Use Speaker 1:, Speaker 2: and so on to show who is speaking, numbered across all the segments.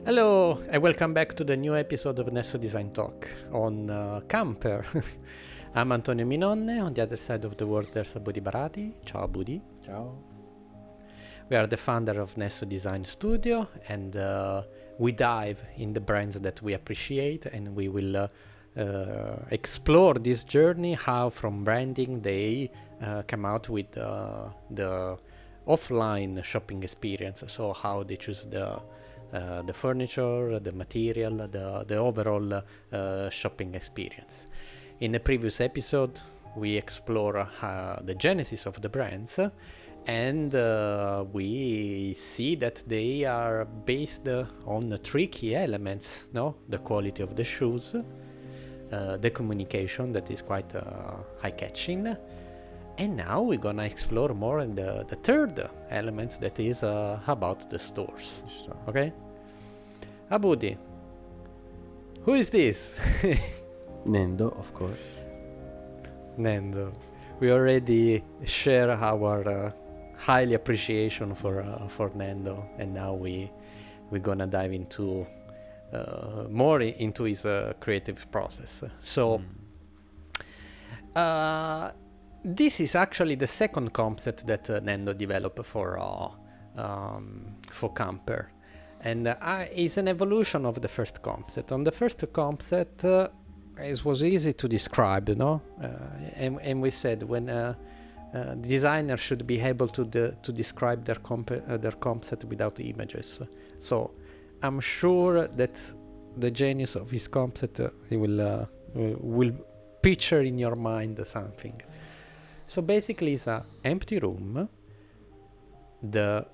Speaker 1: Hello and welcome back to the new episode of Nesso Design Talk on CAMPER. I'm Antonio Minonne, on the other side of the world there's Abudi Barati. Ciao Abudi.
Speaker 2: Ciao.
Speaker 1: We are the founder of Nesso Design Studio and we dive in the brands that we appreciate and we will explore this journey, how from branding they come out with the offline shopping experience, so how they choose the furniture, the material, the overall shopping experience. In the previous episode, we explore the genesis of the brands, and we see that they are based on three key elements: no, the quality of the shoes, the communication that is quite eye-catching, and now we're gonna explore more in the third element that is about the stores. Okay? Abudi, who is this?
Speaker 2: Nendo, of course.
Speaker 1: Nendo. We already share our highly appreciation for Nendo, and now we're gonna dive into more into his creative process. So. This is actually the second concept that Nendo developed for CAMPER, and it's an evolution of the first concept. On the first concept, it was easy to describe, and we said when designers should be able to describe their concept without images. So I'm sure that the genius of his concept will picture in your mind something. So basically it's an empty room. The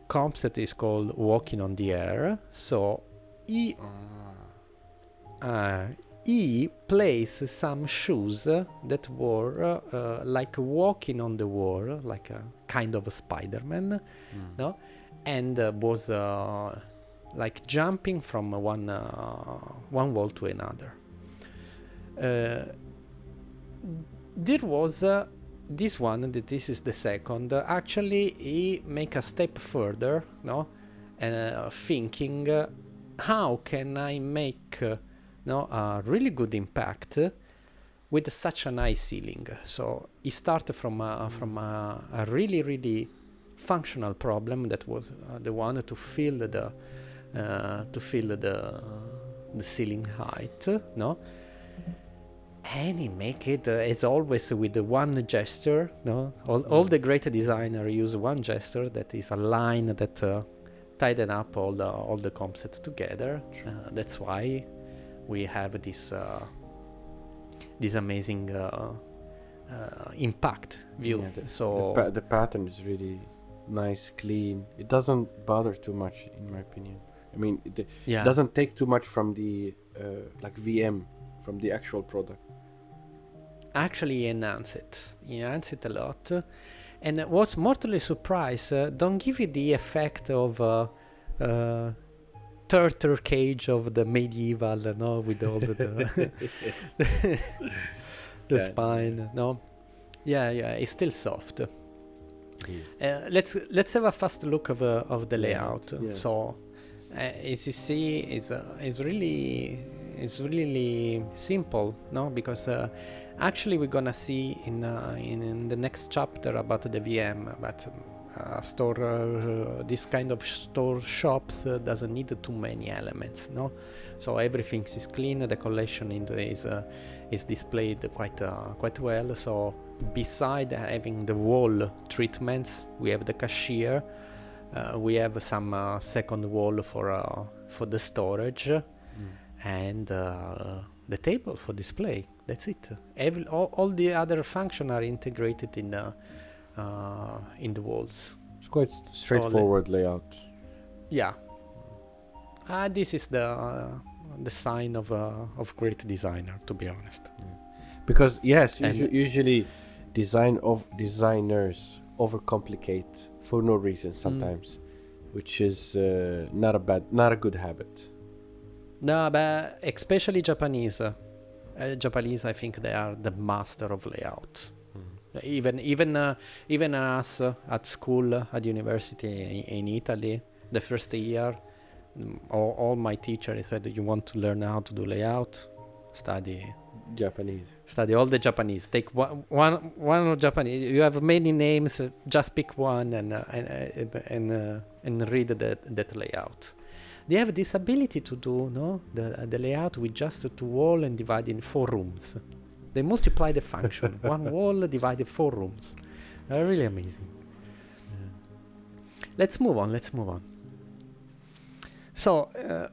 Speaker 1: concept is called walking on the air. So he placed some shoes that were like walking on the wall, like a kind of a Spider-Man, no? And was like jumping from one wall to another. There was this one, this is the second. Actually, he make a step further, no, and thinking, how can I make a really good impact with such a nice ceiling? So he started from a really functional problem that was the one to fill the ceiling height, no. And he make it as always with one gesture, no? All the great designers use one gesture that is a line that tighten up all the concepts together. That's why we have this amazing impact view.
Speaker 2: Yeah, the pattern is really nice, clean. It doesn't bother too much, in my opinion. I mean, it doesn't take too much from the like VM, from the actual product.
Speaker 1: Actually enhance it a lot, and what's mortally surprised, don't give you the effect of turtle cage of the medieval, no, with all the spine, no, it's still soft. Let's have a fast look of the layout. So as you see, it's really simple, no, because actually we're gonna see in the next chapter about the VM, but this kind of store shops doesn't need too many elements, no. So everything is clean. The collection is displayed quite well. So beside having the wall treatments, we have the cashier. We have some second wall for the storage, and the table for display. That's it. All the other functions are integrated in the walls.
Speaker 2: It's quite straightforward layout.
Speaker 1: Yeah. This is the sign of great designer, to be honest.
Speaker 2: Because usually designers overcomplicate for no reason sometimes, which is not a good habit.
Speaker 1: No, but especially Japanese. Japanese, I think they are the master of layout. Even us at school, at university in Italy, the first year, all my teachers said, you want to learn how to do layout, study all the Japanese. Take one of Japanese. You have many names. Just pick one and read that layout. They have this ability to do the layout with just 2 walls and divide in 4 rooms. They multiply the function. 1 wall divided 4 rooms. Really amazing. Let's move on. So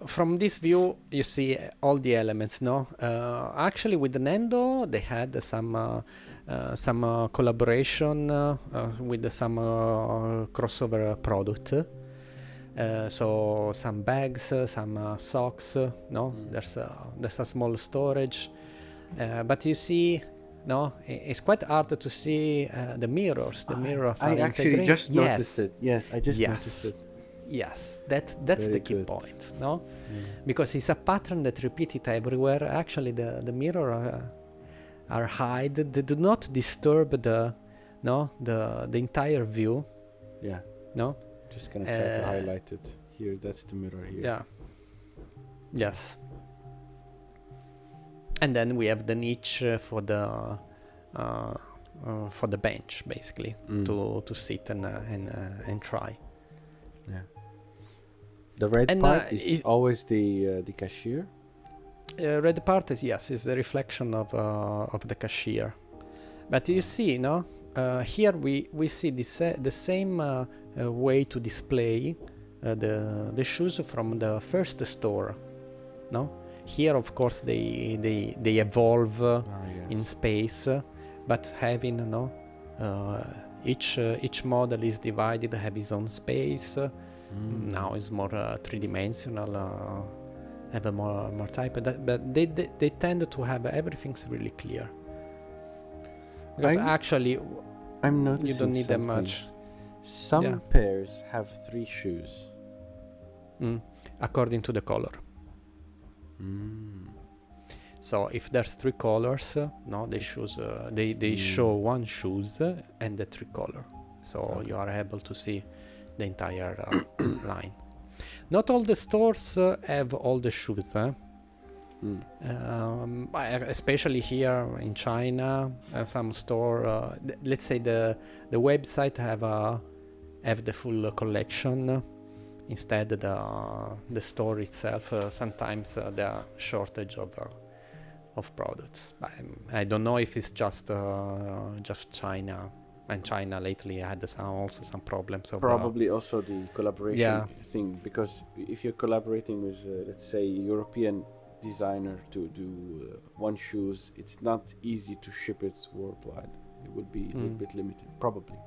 Speaker 1: from this view, you see all the elements. Actually, with the Nendo, they had some collaboration with some crossover product. So some bags, some socks. There's a small storage, but you see, it's quite hard to see the mirrors. The mirrors
Speaker 2: I
Speaker 1: are
Speaker 2: actually
Speaker 1: integrated.
Speaker 2: just noticed it. Yes, I just noticed it.
Speaker 1: Yes, that's
Speaker 2: Very
Speaker 1: the key
Speaker 2: good.
Speaker 1: point, because it's a pattern that repeated everywhere. Actually, the mirror are hide. They do not disturb the entire view.
Speaker 2: Yeah.
Speaker 1: No.
Speaker 2: Just gonna try to highlight it here. That's the mirror here.
Speaker 1: Yeah. Yes. And then we have the niche for the bench, basically, to sit and try.
Speaker 2: Yeah. The red part is always the cashier.
Speaker 1: Red part is the reflection of the cashier. But you see, here we see the same way to display the shoes from the first store. Here, of course, they evolve in space, but having each model is divided, have its own space. Now it's more three-dimensional, have a more type, but they tend to have everything's really clear. Because actually,
Speaker 2: I'm noticing
Speaker 1: you don't need that
Speaker 2: something.
Speaker 1: much.
Speaker 2: Some pairs have 3 shoes.
Speaker 1: According to the color. So if there's 3 colors, they show 1 shoes and the 3 color. So you are able to see the entire line. Not all the stores have all the shoes. Especially here in China, some store, let's say the website have the full collection. Instead, the store itself sometimes there are shortage of products. I don't know if it's just China. And China lately had also some problems.
Speaker 2: Probably also the collaboration thing, because if you're collaborating with, let's say, European designer to do 1 shoes, it's not easy to ship it worldwide. It would be a little bit limited, probably.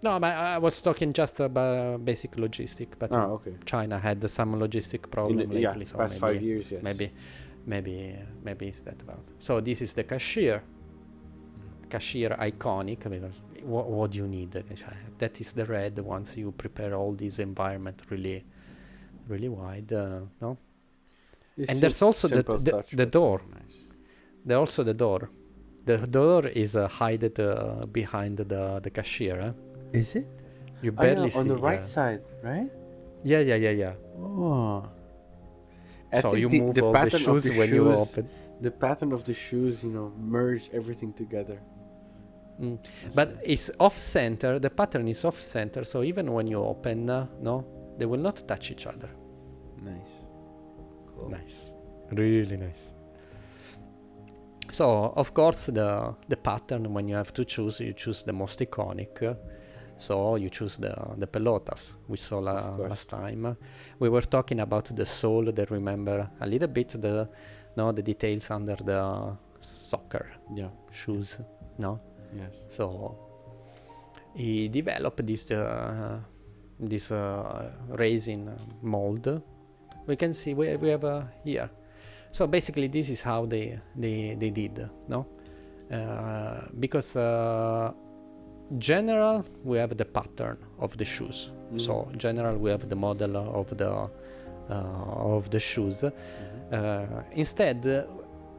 Speaker 1: No, but I was talking just about basic logistic. But China had some logistic problem lately. So
Speaker 2: past 5 years, yes.
Speaker 1: Maybe it's that about. So this is the cashier. Cashier iconic, because what do you need? That is the red. Once you prepare all this environment really wide, and there's also the door.
Speaker 2: Nice.
Speaker 1: There's also the door. The door is hidden behind the cashier.
Speaker 2: Is it?
Speaker 1: You barely see
Speaker 2: on the right side, right?
Speaker 1: Yeah.
Speaker 2: Oh.
Speaker 1: So you move all the shoes when you open.
Speaker 2: The pattern of the shoes, merge everything together.
Speaker 1: But it's off-center. The pattern is off-center, so even when you open, they will not touch each other.
Speaker 2: Nice. Cool.
Speaker 1: Nice. Really nice. So, of course, the pattern, when you have to choose, you choose the most iconic. So you choose the pelotas we saw last time. We were talking about the sole. That remember a little bit the details under the soccer shoes. No.
Speaker 2: Yes.
Speaker 1: So he developed this resin mold. We can see we have here. So basically, this is how they did. Because general we have the pattern of the shoes. So general we have the model of the shoes. Instead,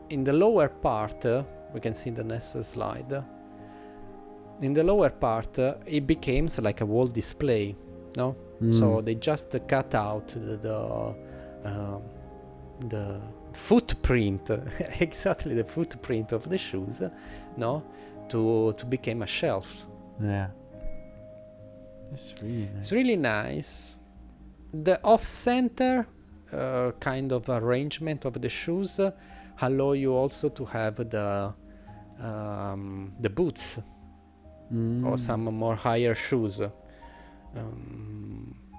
Speaker 1: in the lower part, we can see the next slide. In the lower part, it becomes like a wall display. So they just cut out the footprint, exactly the footprint of the shoes, no, to become a shelf.
Speaker 2: Yeah. It's really nice.
Speaker 1: It's really nice. The off-center kind of arrangement of the shoes allow you also to have the boots or some more higher shoes.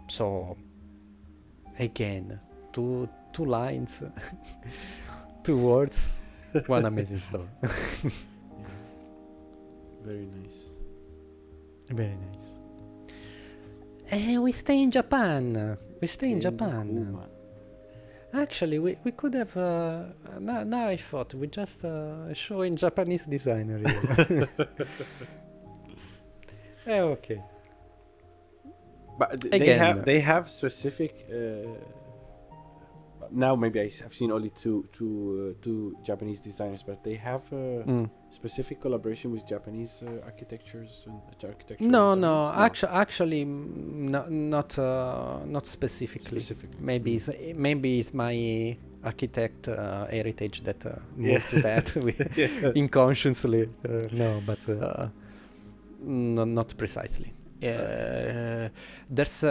Speaker 1: So again, two lines, two words, one amazing store.
Speaker 2: Very nice.
Speaker 1: Very nice. And we stay in Japan. We stay in Japan.
Speaker 2: Kuma.
Speaker 1: Actually, we could have. Now I thought we just show in Japanese designer here. Okay.
Speaker 2: But
Speaker 1: Again.
Speaker 2: they have specific. Now maybe I've seen only two Japanese designers, but they have specific collaboration with Japanese architectures and architecture.
Speaker 1: No. Actually, not specifically. Maybe it's my architect heritage that moved to that unconsciously. No, but not precisely. There's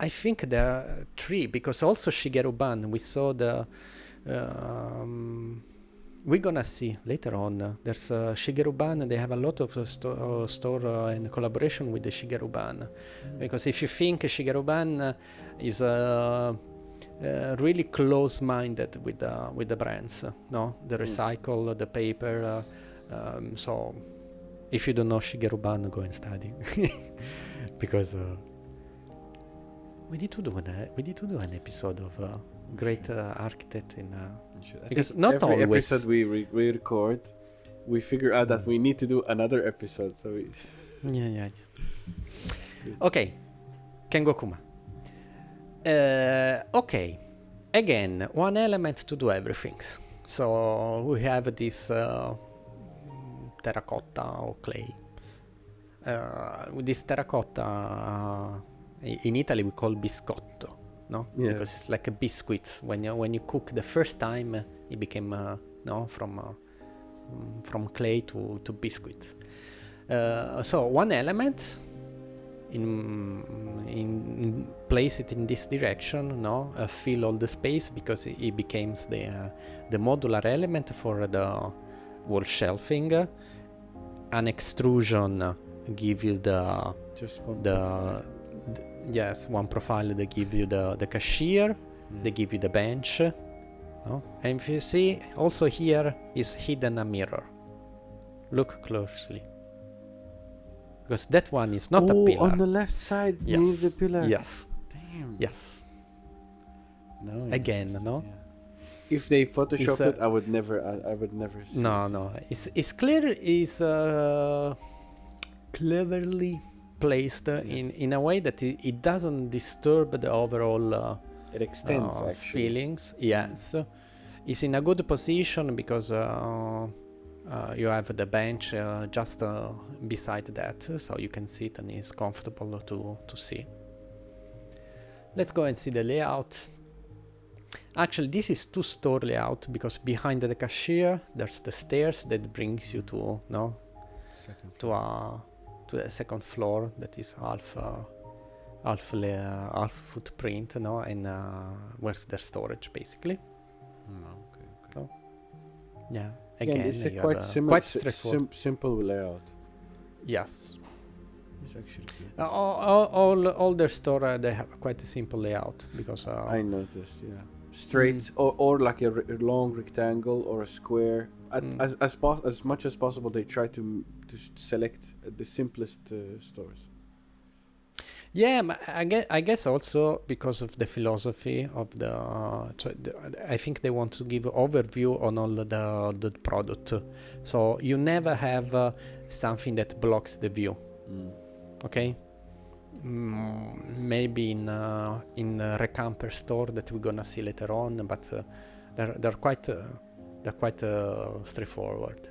Speaker 1: I think there are three, because also Shigeru-ban, we saw the we're gonna see later on. There's Shigeru-ban. They have a lot of store and collaboration with the Shigeru-ban, because if you think Shigeru-ban is really close-minded with the brands, no, the recycle, the paper. So if you don't know Shigeru-ban, go and study, because we need to do an episode of great architect in. Because not
Speaker 2: every
Speaker 1: always.
Speaker 2: Episode we record, we figure out that we need to do another episode. So
Speaker 1: yeah. Okay, Kengo Kuma. Okay, again, one element to do everything. So we have this terracotta or clay. With this terracotta, in Italy we call biscotto. No, because it's like a biscuit. When you cook the first time, it became from clay to biscuit. So one element in place it in this direction, fill all the space, because it becomes the modular element for the wall shelving. An extrusion give you one profile. They give you the cashier, they give you the bench, no? And if you see, also here is hidden a mirror. Look closely, because that one is not a pillar.
Speaker 2: On the left side, near the pillar.
Speaker 1: Yes.
Speaker 2: Damn.
Speaker 1: Yes.
Speaker 2: No.
Speaker 1: Again, no.
Speaker 2: Yeah. If they photoshopped it, I would never. I would never.
Speaker 1: No. It's clear. Is cleverly placed in a way that it doesn't disturb the overall
Speaker 2: it extends
Speaker 1: feelings. Yes, it's in a good position because you have the bench just beside that, so you can sit and it's comfortable to see. Let's go and see the layout. Actually, this is two-store layout, because behind the cashier there's the stairs that brings you to the second floor, that is half footprint, and where's their storage basically.
Speaker 2: Okay.
Speaker 1: So, yeah, again,
Speaker 2: it's a quite straightforward, simple layout.
Speaker 1: Yes,
Speaker 2: it's actually good.
Speaker 1: all their store they have quite a simple layout, because
Speaker 2: I noticed, straight or like a long rectangle or a square. As much as possible, they try to select the simplest stores.
Speaker 1: Yeah, I guess also because of the philosophy of I think they want to give overview on all the product, so you never have something that blocks the view. Okay. Maybe in a CAMPER store that we're gonna see later on, but they're quite straightforward.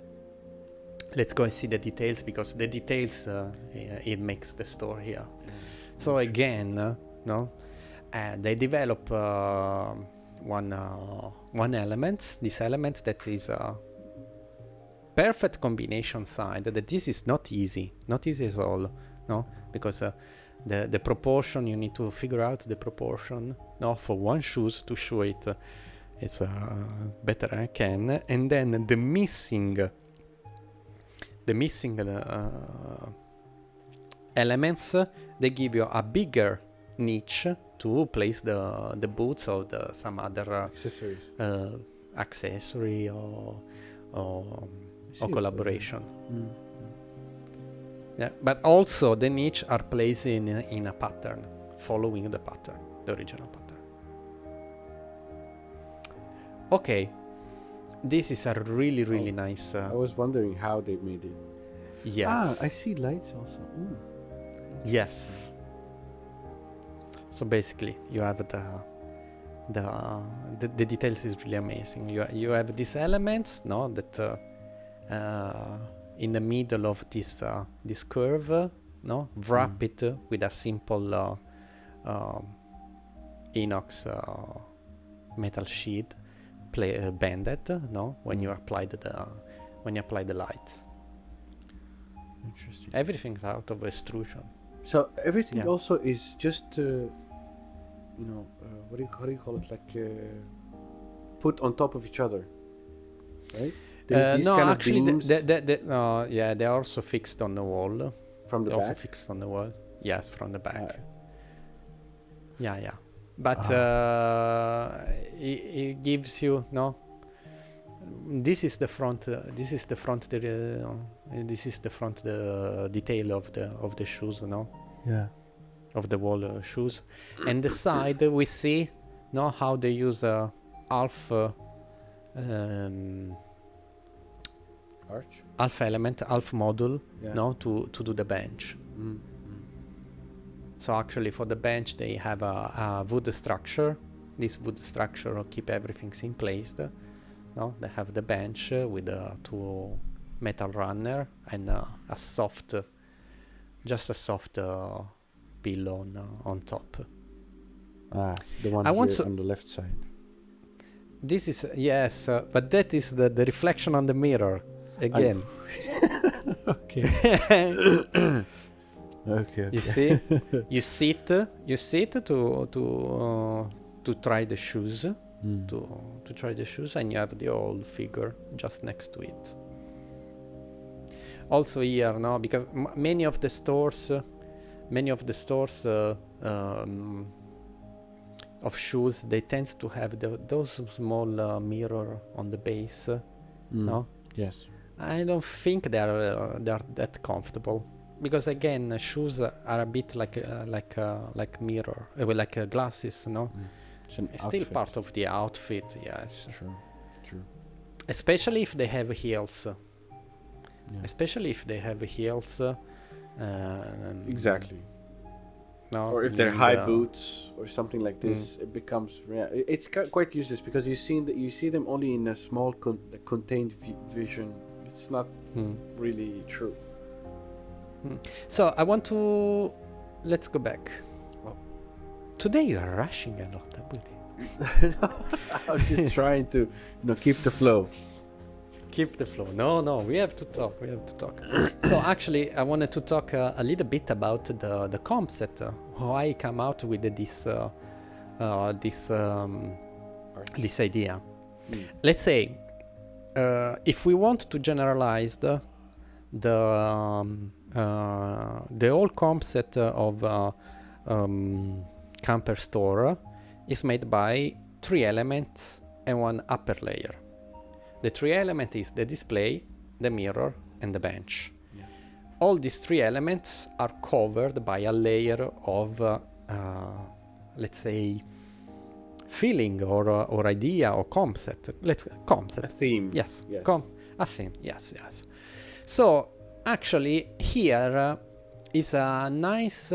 Speaker 1: Let's go and see the details, because the details it makes the store here. So again, no, they develop one element. This element that is a perfect combination side. That this is not easy at all, no, because the proportion, you need to figure out the proportion, no, for one shoes to show it as better I can, and then the missing elements, they give you a bigger niche to place the boots or some other accessory or collaboration. Yeah, but also the niche are placed in a pattern, following the pattern, the original pattern. Okay, this is a really nice.
Speaker 2: I was wondering how they made it.
Speaker 1: Yes.
Speaker 2: I see lights also. Ooh.
Speaker 1: Yes. So basically, you have the details is really amazing. You have these elements, no, that in the middle of this curve, no, wrap it with a simple inox metal sheet, banded, no, when you apply the light.
Speaker 2: Interesting.
Speaker 1: Everything's out of extrusion.
Speaker 2: So everything also is just how do you call it, like put on top of each other, right?
Speaker 1: No, kind actually, they're also fixed on the wall.
Speaker 2: From the back?
Speaker 1: Also fixed on the wall. Yes, from the back. Yeah. But it gives you, no. This is the front. This is the front. This is the front. The detail of the shoes, no.
Speaker 2: Yeah.
Speaker 1: Of the wall shoes, and the side we see, no, how they use half element, half module, no, to do the bench. So actually, for the bench, they have a wood structure. This wood structure will keep everything in place. No, they have the bench with two metal runner and just a soft pillow on top.
Speaker 2: The one on the left side.
Speaker 1: This is but that is the reflection on the mirror again.
Speaker 2: Okay. Okay.
Speaker 1: You see, you sit to try the shoes, to try the shoes, and you have the old figure just next to it. Also here, no, because many of the stores of shoes, they tend to have those small mirror on the base. No.
Speaker 2: Yes.
Speaker 1: I don't think they are that comfortable, because again, shoes are a bit like mirror, like glasses. No. It's still part of the outfit. Yes.
Speaker 2: True.
Speaker 1: Especially if they have heels.
Speaker 2: Exactly.
Speaker 1: No,
Speaker 2: or if they're high boots or something like this, it becomes it's quite useless, because you see them only in a small contained vision. It's not really true.
Speaker 1: So let's go back.
Speaker 2: Well,
Speaker 1: today you are rushing a lot,
Speaker 2: I'm just trying to keep the flow.
Speaker 1: Keep the flow. No, we have to talk. So actually, I wanted to talk a little bit about the concept, how I come out with this idea. Let's say, if we want to generalize the whole concept of camper store is made by 3 elements and 1 upper layer. The 3 elements is the display, the mirror, and the bench. All these 3 elements are covered by a layer of, let's say, feeling or idea or concept. Concept.
Speaker 2: A theme.
Speaker 1: Yes. A theme. Yes. So actually, here is a nice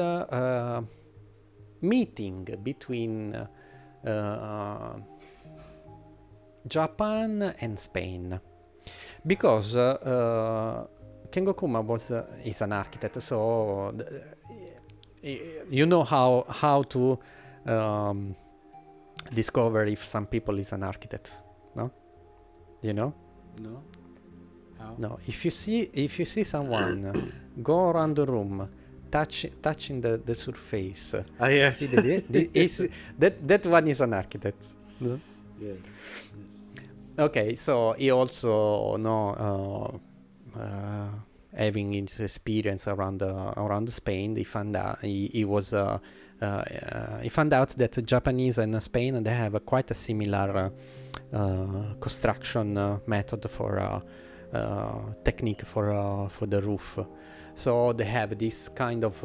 Speaker 1: meeting between Japan and Spain, because Kengo Kuma is an architect, so you know how to discover if some people is an architect, no? You know?
Speaker 2: No. How?
Speaker 1: No. If you see someone go around the room, touching the surface.
Speaker 2: Yes.
Speaker 1: See that one is an architect. No?
Speaker 2: Yes.
Speaker 1: Okay, so he also having his experience around Spain, he found out he found out that Japanese and Spain, they have quite a similar construction method for technique for the roof. So they have this kind of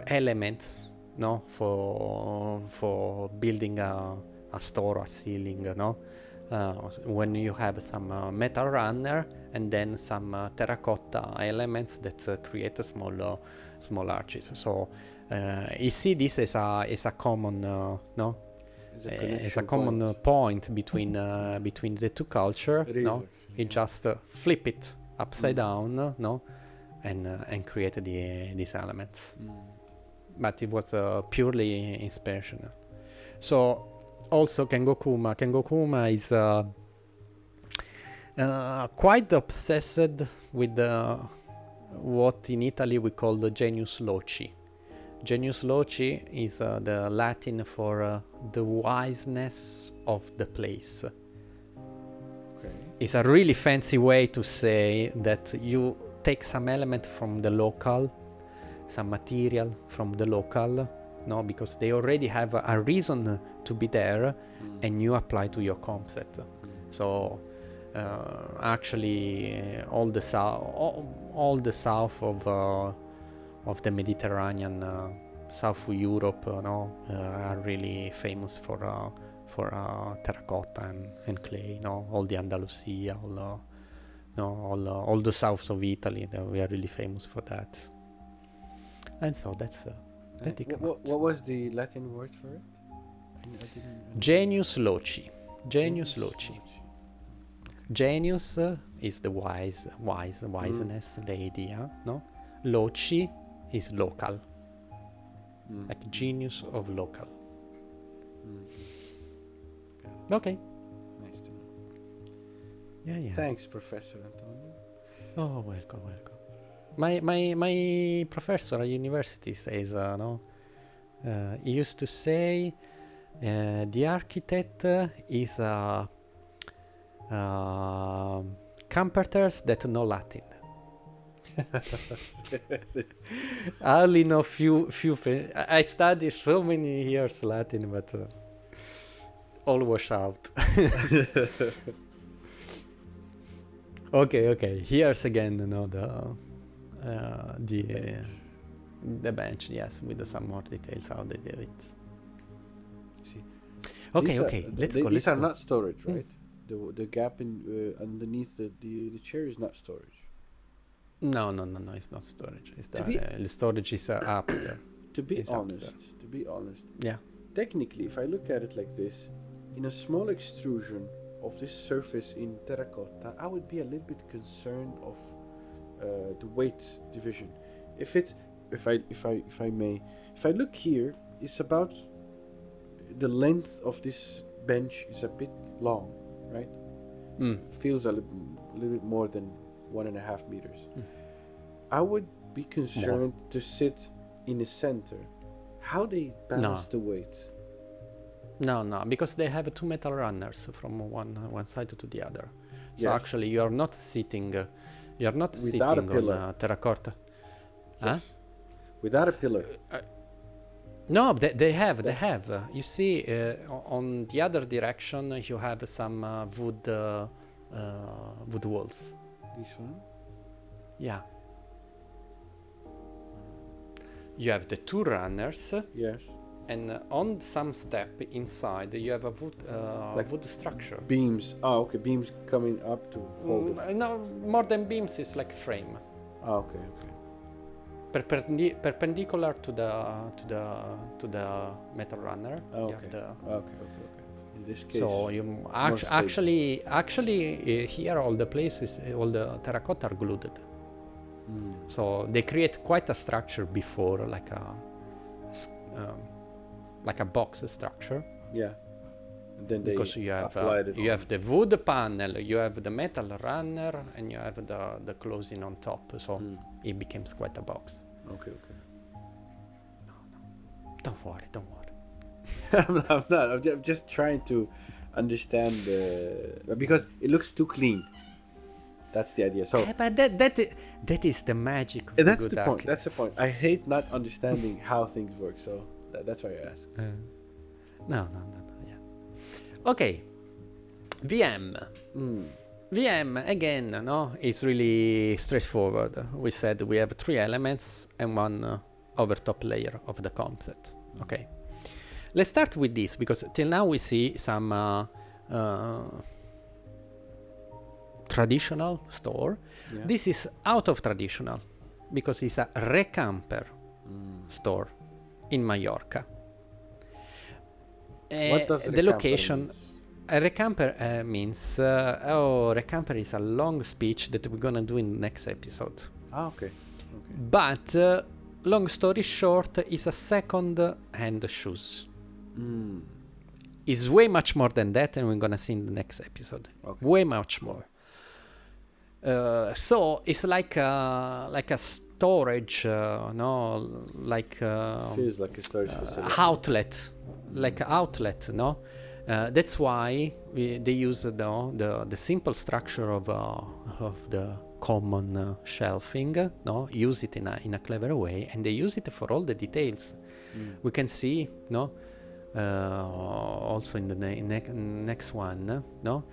Speaker 1: elements, no, for building a store, a ceiling, no. When you have some metal runner and then some terracotta elements that create a small arches. So you see this as a common no, as a common point between the two culture. No, you just flip it upside down, no, and create these elements. But it was purely inspirational. So also Kengo Kuma is quite obsessed with what in Italy we call the genius loci. Genius loci is the Latin for the wiseness of the place.
Speaker 2: Okay.
Speaker 1: It's a really fancy way to say that you take some element from the local, some material from the local, no, because they already have a reason to be there, and you apply to your concept. So actually all the south of the Mediterranean, South Europe, are really famous for terracotta and clay. All the Andalusia, all the south of Italy, we are really famous for that. And so that's
Speaker 2: what was the Latin word for it?
Speaker 1: Genius loci. Genius loci. Genius is the wiseness, the idea, no? Loci is local, like genius of local. Okay.
Speaker 2: Nice to know.
Speaker 1: Yeah.
Speaker 2: Thanks, Professor Antonio.
Speaker 1: Oh, welcome. My professor at university says, he used to say, the architect is CAMPERers that know Latin. I only know few. I studied so many years Latin, but all wash out. Okay. Here's again, the bench. Yes, with some more details how they do it.
Speaker 2: See.
Speaker 1: Okay. Let's go.
Speaker 2: These are not storage, right? The gap in underneath the chair is not storage.
Speaker 1: No, it's not storage. It's the storage is upstairs.
Speaker 2: To be honest,
Speaker 1: yeah.
Speaker 2: Technically, if I look at it like this, in a small extrusion of this surface in terracotta, I would be a little bit concerned of the weight division. If I look here, it's about the length of this bench is a bit long, right? Feels a little bit more than 1.5 meters. I would be concerned to sit in the center. How they balance the weight?
Speaker 1: No, because they have 2 metal runners from one side to the other. So
Speaker 2: Yes.
Speaker 1: actually, you are not sitting. You are not
Speaker 2: Without
Speaker 1: sitting
Speaker 2: a pillar.
Speaker 1: on terracotta.
Speaker 2: Yes. Without a pillar.
Speaker 1: No, they have. You see, on the other direction, you have some wood walls.
Speaker 2: This one?
Speaker 1: Yeah. You have the 2 runners,
Speaker 2: Yes.
Speaker 1: and on some step inside, you have a wood structure.
Speaker 2: Beams. Oh, okay. Beams coming up to hold it.
Speaker 1: No, more than beams, it's like frame.
Speaker 2: Oh, okay.
Speaker 1: Perpendicular to the metal runner.
Speaker 2: Oh,
Speaker 1: You
Speaker 2: okay.
Speaker 1: have
Speaker 2: Okay. In this case.
Speaker 1: so you
Speaker 2: more stable.
Speaker 1: actually here all the places, all the terracotta are glued. So they create quite a structure before, like like a box structure.
Speaker 2: Yeah. And then
Speaker 1: because you have the wood panel, you have the metal runner, and you have the closing on top. So it becomes quite a box.
Speaker 2: Okay.
Speaker 1: No. Don't worry.
Speaker 2: I'm not. I'm just trying to understand because it looks too clean. That's the idea. So,
Speaker 1: but that is the magic of
Speaker 2: that's
Speaker 1: good
Speaker 2: the point.
Speaker 1: architects.
Speaker 2: That's the point. I hate not understanding how things work. So that's why I ask.
Speaker 1: No. Yeah. Okay. VM. VM again. No, it's really straightforward. We said we have 3 elements and one overtop layer of the concept. Okay. Let's start with this because till now we see some traditional store. Yeah. This is out of traditional because it's a CAMPER store in Mallorca.
Speaker 2: What does
Speaker 1: the location? CAMPER means CAMPER is a long speech that we're gonna do in the next episode.
Speaker 2: Okay.
Speaker 1: But long story short, is a second-hand shoes. It's way much more than that, and we're gonna see in the next episode. Okay. Way much more. So it's like a storage, no, like
Speaker 2: feels like a storage facility.
Speaker 1: Outlet, like an outlet, no. That's why they use the simple structure of the common shelving, no. Use it in a clever way, and they use it for all the details. We can see, no. Also in the next one, no,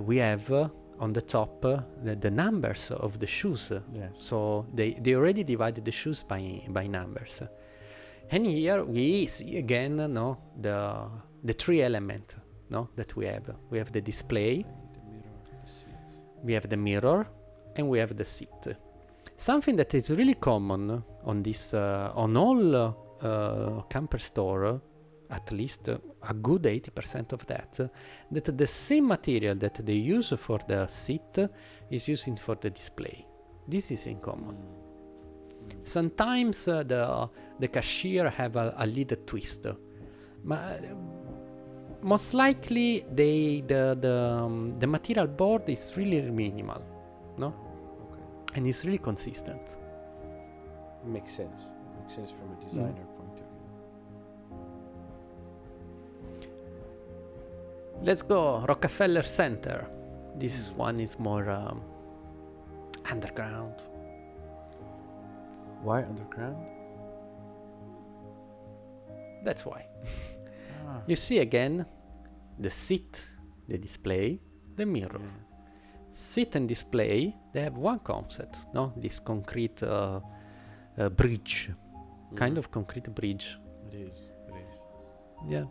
Speaker 1: we have. On the top, the numbers of the shoes. Yes. So they already divided the shoes by numbers. And here we see again, no, the 3 element, no, that we have. We have the display, we have the mirror, and we have the seat. Something that is really common on this, on all camper store. At least a good 80% of that the same material that they use for the seat is using for the display. This is in common. Sometimes the cashier have a little twist, but most likely the material board is really minimal, no? Okay. And it's really consistent.
Speaker 2: Makes sense. Makes sense from a designer point of view.
Speaker 1: Let's go Rockefeller Center. This one is more underground.
Speaker 2: Why underground?
Speaker 1: That's why. You see again the seat, the display, the mirror. Seat and display, they have one concept, no? This concrete bridge, kind of concrete bridge.
Speaker 2: It is.
Speaker 1: Yeah.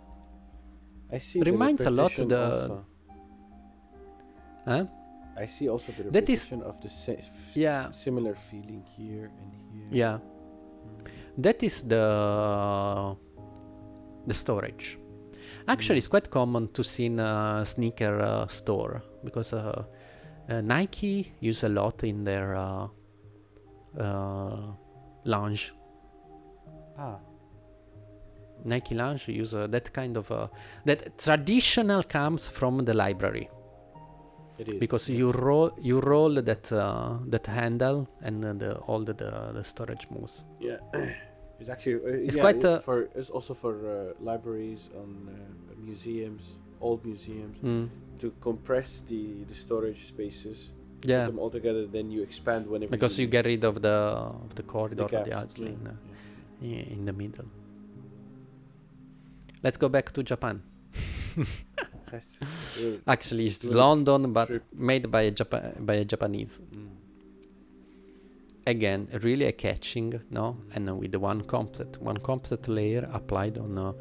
Speaker 2: I see.
Speaker 1: Reminds a lot of the.
Speaker 2: Huh? I see also the repetition of the similar feeling here and here.
Speaker 1: Yeah. That is the storage. Actually, it's quite common to see in a sneaker store because Nike use a lot in their lounge. Nike Lounge use that kind of that traditional comes from the library. It is because you roll that handle and all the storage moves.
Speaker 2: Yeah, it's actually
Speaker 1: it's quite
Speaker 2: it's also for libraries on museums, old museums, to compress the storage spaces. Put them all together, then you expand whenever.
Speaker 1: Because you get rid of the corridor of the outlet in the middle. Let's go back to Japan. Actually, it's London, but made by a Japanese. Again, really a catching, no? And with one concept layer applied on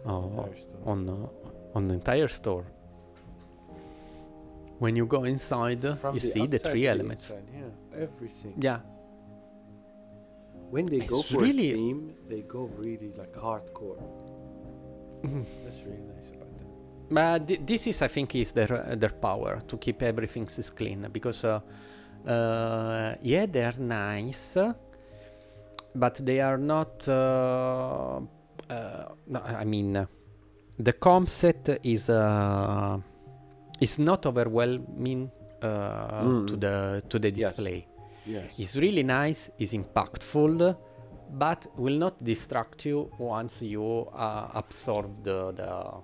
Speaker 1: the entire store. When you go inside, you see the 3 elements.
Speaker 2: Yeah, everything.
Speaker 1: Yeah.
Speaker 2: When they go for a theme, they go really like hardcore. That's really nice about them.
Speaker 1: But this is, I think, is their power to keep everything clean because they're nice, but they are not No, I mean, the comp set is not overwhelming to the display.
Speaker 2: Yes.
Speaker 1: It's really nice, it's impactful, but will not distract you once you absorb the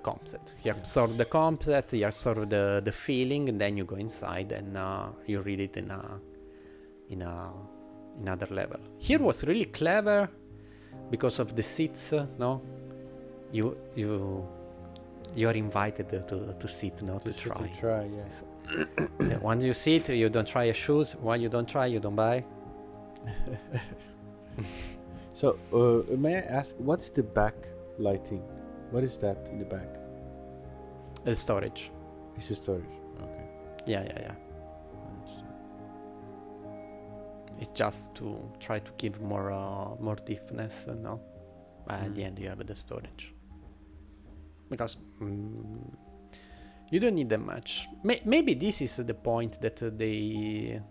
Speaker 1: comp set. You absorb the comp set, you absorb the feeling, and then you go inside and you read it in another level. Here was really clever because of the seats. No, you are invited to sit, no, to try.
Speaker 2: To try, yes.
Speaker 1: Yeah, once you sit, you don't try your shoes. When you don't try, you don't buy.
Speaker 2: So, may I ask, what's the back lighting? What is that in the back?
Speaker 1: Storage.
Speaker 2: It's a storage. Okay.
Speaker 1: Yeah. It's just to try to give more deepness, no? At the end, you have the storage. Because you don't need that much. Maybe this is the point that the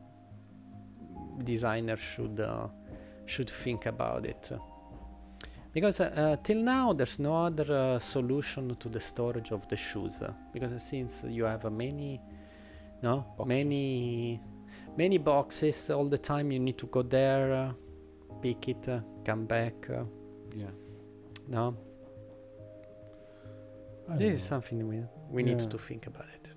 Speaker 1: designer should think about it. Because till now there's no other solution to the storage of the shoes. Because since you have many boxes all the time, you need to go there, pick it, come back. No. This is something we need to think about it.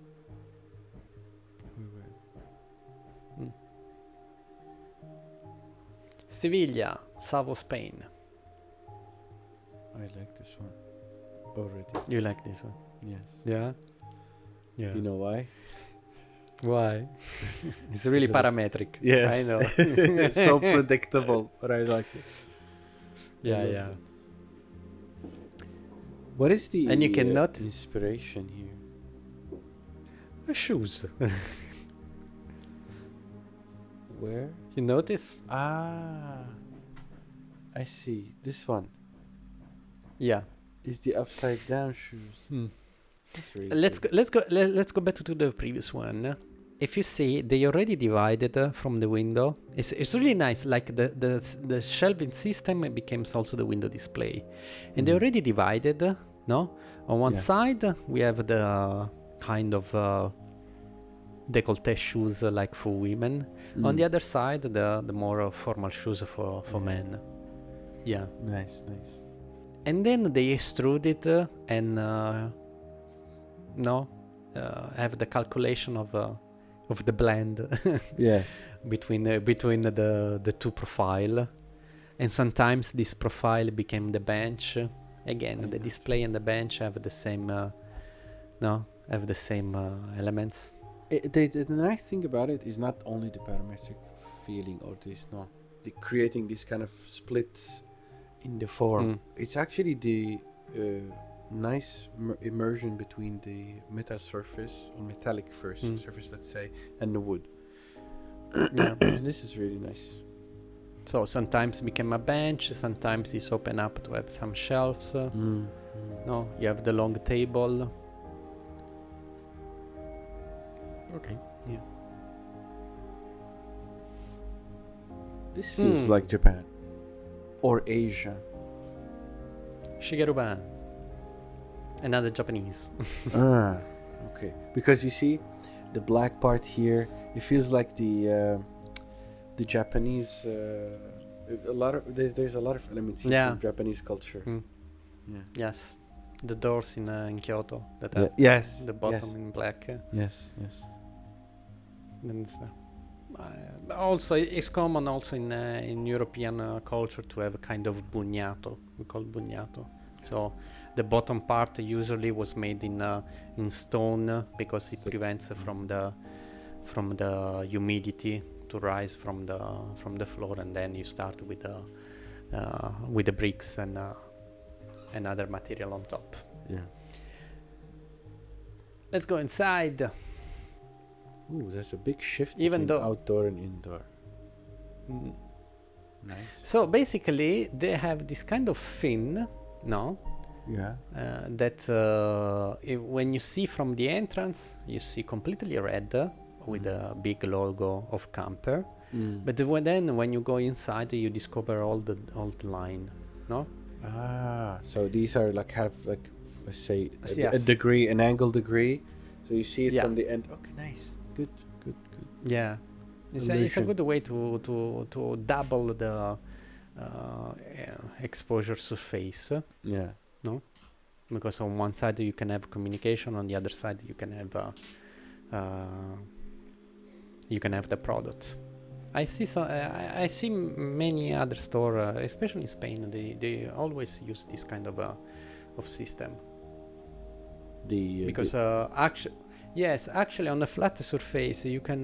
Speaker 1: Sevilla, south of Spain.
Speaker 2: I like this one already.
Speaker 1: You like this one?
Speaker 2: Yes.
Speaker 1: Yeah.
Speaker 2: Do you know why?
Speaker 1: Why? It's really parametric.
Speaker 2: Yes.
Speaker 1: I know.
Speaker 2: It's so predictable, but I like it.
Speaker 1: Yeah.
Speaker 2: What is the
Speaker 1: And you cannot
Speaker 2: inspiration here?
Speaker 1: Shoes.
Speaker 2: Where?
Speaker 1: You notice?
Speaker 2: I see. This one.
Speaker 1: Yeah.
Speaker 2: Is the upside down shoes. That's really
Speaker 1: Let's go back to the previous one. If you see, they already divided from the window. It's really nice. Like the shelving system becomes also the window display, and they already divided. No, on one side we have the kind of décolleté shoes like for women. On the other side, the more formal shoes for men. Yeah.
Speaker 2: Nice.
Speaker 1: And then they extrude it and have the calculation of the blend between the two profile, and sometimes this profile became the bench. Again, the display and the bench have the same elements.
Speaker 2: The nice thing about it is not only the parametric feeling or this, creating this kind of splits in the form. It's actually the nice immersion between the metal surface or metallic surface, let's say, and the wood. This is really nice.
Speaker 1: So sometimes became a bench, sometimes it's open up to have some shelves. No, you have the long table. Okay.
Speaker 2: Yeah. This feels like Japan or Asia.
Speaker 1: Shigeru-ban. Another Japanese.
Speaker 2: Okay. Because you see, the black part here, it feels like the Japanese. There's a lot of elements from Japanese culture.
Speaker 1: Yes, the doors in Kyoto that have the bottom in black.
Speaker 2: Yes.
Speaker 1: And also, it's common also in European culture to have a kind of bugnato. We call bugnato. So the bottom part usually was made in stone because it prevents from the humidity to rise from the floor, and then you start with the bricks and other material on top.
Speaker 2: Yeah.
Speaker 1: Let's go inside.
Speaker 2: Ooh, there's a big shift
Speaker 1: Even
Speaker 2: between
Speaker 1: though
Speaker 2: outdoor and indoor. Nice.
Speaker 1: So basically, they have this kind of fin, that when you see from the entrance, you see completely red with a big logo of CAMPER. But then when you go inside, you discover all the line. no?
Speaker 2: So these are like have like, let's say a
Speaker 1: Yes.
Speaker 2: degree, an angle degree. So you see it
Speaker 1: Yeah.
Speaker 2: from the end. Okay, nice, good.
Speaker 1: Yeah, it's a good way to double the exposure surface.
Speaker 2: Yeah.
Speaker 1: No, because on one side you can have communication, on the other side you can have the product. I see many other store, especially in Spain. They always use this kind of system. Because actually on a flat surface you can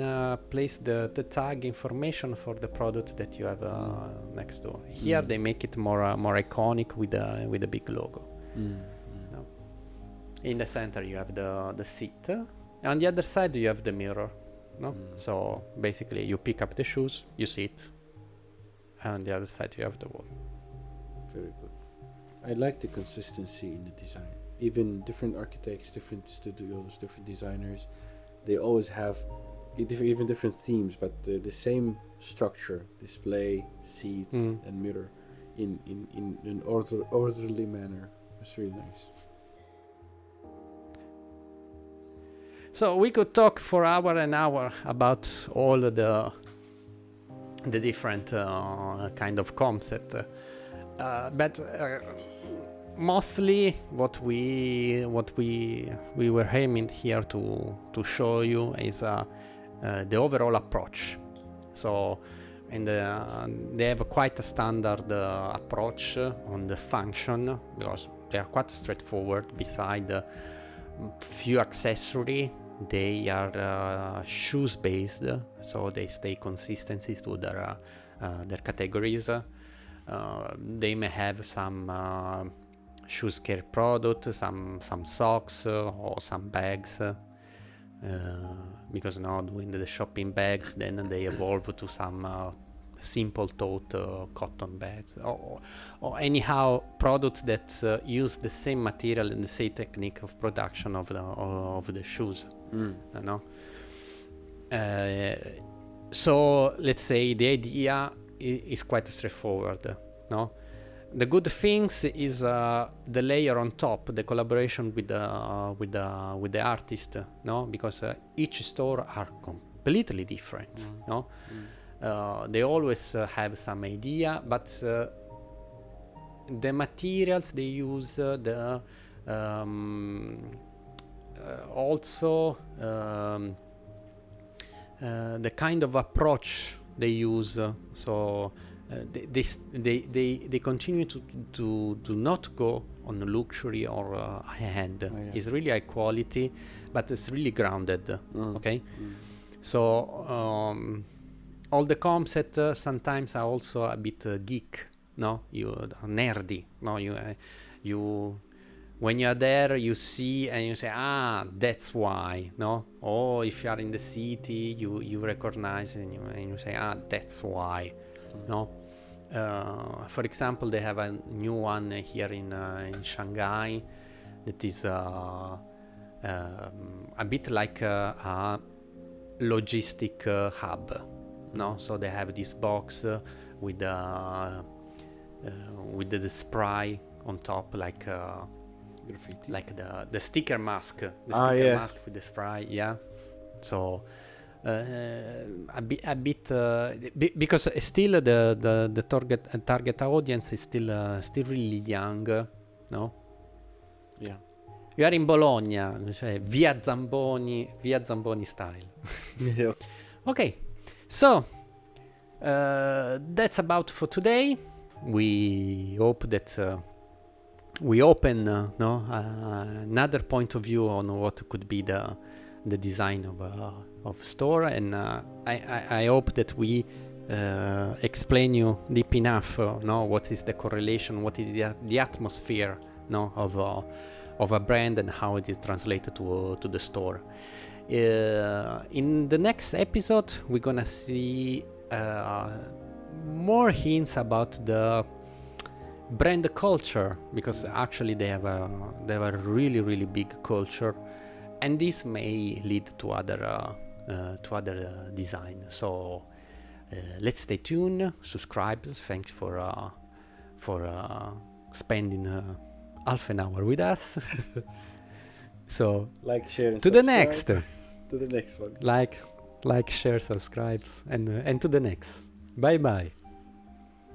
Speaker 1: place the tag information for the product that you have next door. Here they make it more iconic with a big logo. No? In the center you have the seat. On the other side you have the mirror. No? So basically you pick up the shoes, you see it, and on the other side you have the wall.
Speaker 2: Very good. I like the consistency in the design. Even different architects, different studios, different designers, they always have even different themes, but the same structure: display, seats, and mirror, in an orderly manner. It's really nice.
Speaker 1: So we could talk for hour and hour about all the different kind of concept, but mostly what we were aiming here to show you is the overall approach. So, and they have quite a standard approach on the function, because they are quite straightforward. Beside few accessory, they are shoes based, so they stay consistencies to their categories. They may have some shoes care product, some socks or some bags, because now doing the shopping bags, then they evolve to some simple tote cotton bags, or anyhow products that use the same material and the same technique of production of the shoes. You know? So let's say the idea is quite straightforward. No, the good things is the layer on top, the collaboration with the artist. No, because each store are completely different. No. They always have some idea, but the materials they use, also the kind of approach they use. So they continue to not go on luxury or high end. It's really high quality, but it's really grounded. Okay, so all the concepts sometimes are also a bit geek, no? You nerdy, no? You when you are there, you see and you say, that's why, no? Or if you are in the city, you recognize and you say, that's why, no? For example, they have a new one here in Shanghai that is a bit like a logistic hub. No, so they have this box with the spray on top, like
Speaker 2: graffiti,
Speaker 1: like the sticker mask, mask with the spray. Yeah, so a bit because still the target audience is still really young. No.
Speaker 2: Yeah.
Speaker 1: You are in Bologna, cioè via Zamboni style.
Speaker 2: Yeah.
Speaker 1: Okay. So, that's about for today. We hope that we open another point of view on what could be the design of store, and I hope that we explain you deep enough what is the correlation, what is the atmosphere of a brand, and how it is translated to the store. In the next episode, we're gonna see more hints about the brand culture, because actually they have a really big culture, and this may lead to other design. So let's stay tuned, subscribe. Thanks for for spending half an hour with us. So
Speaker 2: like, share, and
Speaker 1: to the next.
Speaker 2: to the next one.
Speaker 1: Like, share, subscribes, and to the next. Bye bye.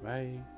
Speaker 2: Bye.